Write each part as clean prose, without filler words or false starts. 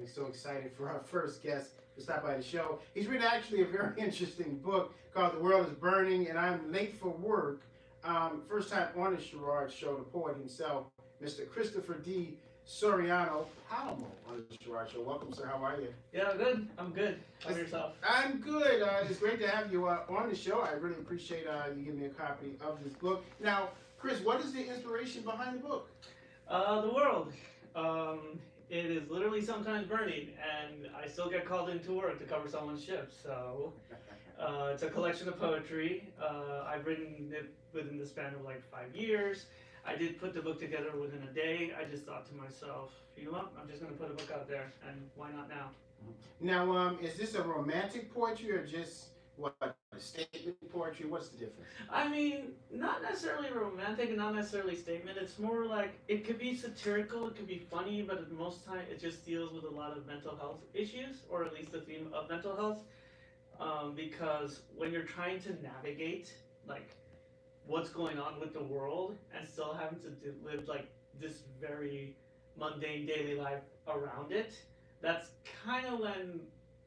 so excited for our first guest to stop by the show. He's written actually a very interesting book called The World is Burning and I'm Late for Work. First time on the Sherrod Show, the poet himself, Mr. Christopher D. Soriano Palmo on the Sherrod Show. Welcome, sir. How are you? Yeah, good. I'm good. How about yourself? I'm good. It's great to have you on the show. I really appreciate you giving me a copy of this book. Now, Chris, what is the inspiration behind the book? The world. It is literally sometimes burning, and I still get called into work to cover someone's shift. So it's a collection of poetry. I've written it within the span of like 5 years. I did put the book together within a day. I just thought to myself, you know what? I'm just going to put a book out there, and why not now? Now, is this a romantic poetry or just what a statement poetry? What's the difference? I mean, not necessarily romantic and not necessarily statement. It's more like it could be satirical, it could be funny, but at most time it just deals with a lot of mental health issues, or at least the theme of mental health. Because when you're trying to navigate like what's going on with the world and still having to live like this very mundane daily life around it, that's kind of when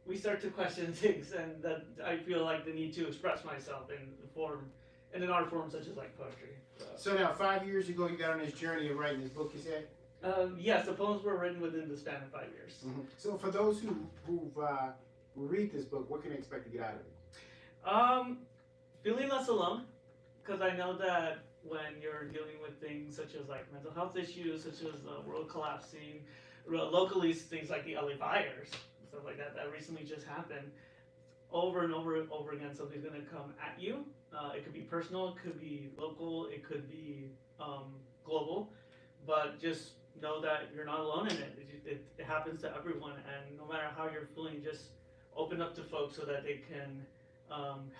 we start to question things, and that I feel like the need to express myself in an art form such as like poetry. So now, 5 years ago, you got on this journey of writing this book, you said? Yes, the poems were written within the span of 5 years. Mm-hmm. So for those who read this book, what can they expect to get out of it? Feeling less alone, because I know that when you're dealing with things such as like mental health issues, such as the world collapsing, locally things like the LA fires, stuff like that recently just happened, over and over and over again, something's going to come at you. It could be personal, it could be local, it could be global, but just know that you're not alone in it. It happens to everyone, and no matter how you're feeling, just open up to folks so that they can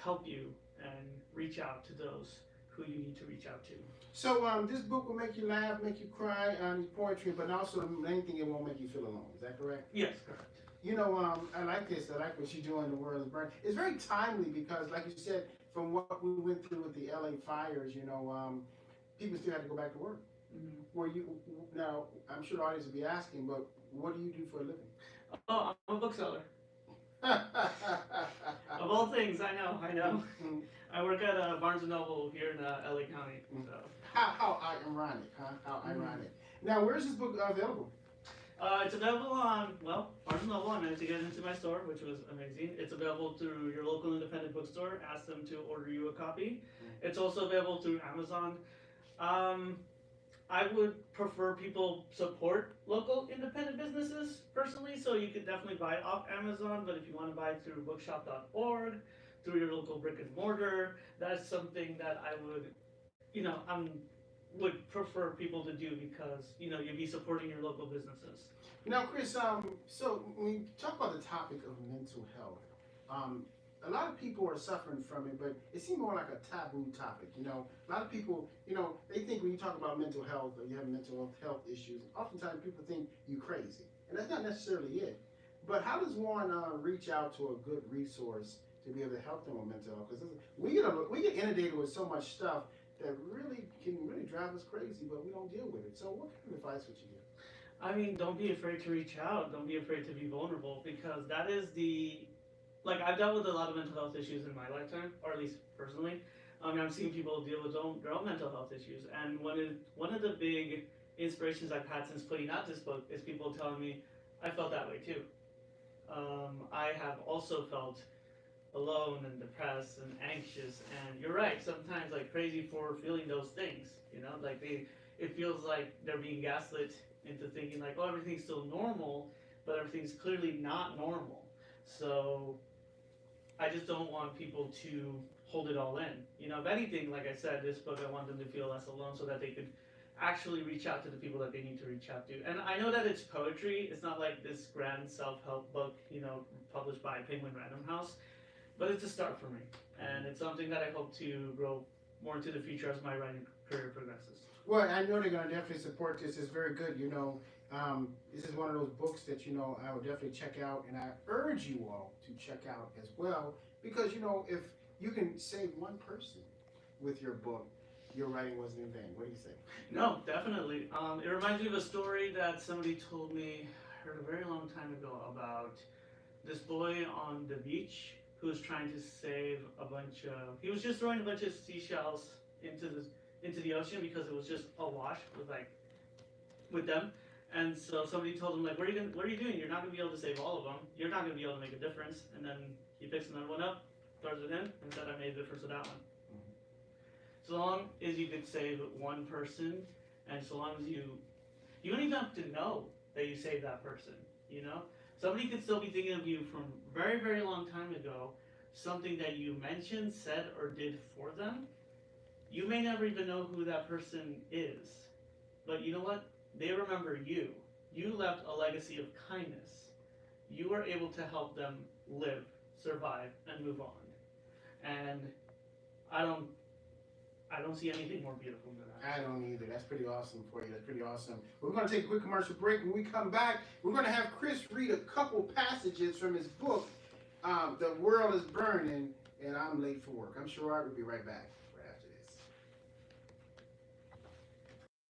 help you and reach out to those who you need to reach out to. So this book will make you laugh, make you cry on poetry, but also the main thing, it won't make you feel alone. Is that correct? Yes, correct. You know, I like this. I like what you do in The World is Burning. It's very timely because, like you said, from what we went through with the LA fires, you know, people still had to go back to work. Mm-hmm. Where you now, I'm sure the audience will be asking, but what do you do for a living? Oh, I'm a bookseller. Of all things, I know. Mm-hmm. I work at Barnes & Noble here in LA County. So. How ironic, huh? How ironic. Now, where's this book available? It's available on, Barnes & Noble. I managed to get it into my store, which was amazing. It's available through your local independent bookstore. Ask them to order you a copy. It's also available through Amazon. I would prefer people support local independent businesses personally, so you could definitely buy it off Amazon, but if you want to buy it through bookshop.org, through your local brick and mortar, that's something that I would, would prefer people to do because, you'd be supporting your local businesses. Now, Chris, so when we talk about the topic of mental health, a lot of people are suffering from it, but it seems more like a taboo topic. You know, a lot of people, they think when you talk about mental health or you have mental health issues, oftentimes people think you're crazy, and that's not necessarily it. But how does one reach out to a good resource to be able to help them with mental health? Because we get inundated with so much stuff that can drive us crazy, but we don't deal with it. So what kind of advice would you give? I mean, don't be afraid to reach out. Don't be afraid to be vulnerable, because that is I've dealt with a lot of mental health issues in my lifetime, or at least personally. I've seen people deal with their own mental health issues, and one of the big inspirations I've had since putting out this book is people telling me, I felt that way too. I have also felt alone and depressed and anxious, and you're right, sometimes like crazy for feeling those things, it feels like they're being gaslit into thinking like, oh, everything's still normal, but everything's clearly not normal. So I just don't want people to hold it all in. If anything, like I said, this book, I want them to feel less alone so that they could actually reach out to the people that they need to reach out to. And I know that it's poetry. It's not like this grand self-help book, published by Penguin Random House, but it's a start for me. And it's something that I hope to grow more into the future as my writing career progresses. Well, I know they're going to definitely support this. It's very good. This is one of those books that, I would definitely check out, and I urge you all to check out as well, because, if you can save one person with your book, your writing wasn't in vain. What do you say? No, definitely. It reminds me of a story that somebody told me, I heard a very long time ago about this boy on the beach who was trying to save a bunch of. He was just throwing a bunch of seashells into the ocean because it was just awash with them. And so somebody told him like, what are you doing? You're not gonna be able to save all of them. You're not gonna be able to make a difference. And then he picks another one up, throws it in, and said, I made a difference with that one. So long as you could save one person, and so long as you don't even have to know that you saved that person, you know? Somebody could still be thinking of you from very, very long time ago, something that you mentioned, said, or did for them. You may never even know who that person is, but you know what? They remember you. You left a legacy of kindness. You were able to help them live, survive, and move on. And I don't see anything more beautiful than that. I don't either. That's pretty awesome for you. That's pretty awesome. We're going to take a quick commercial break. When we come back, we're going to have Chris read a couple passages from his book, The World is Burning, and I'm late for work. I'm sure I will be right back.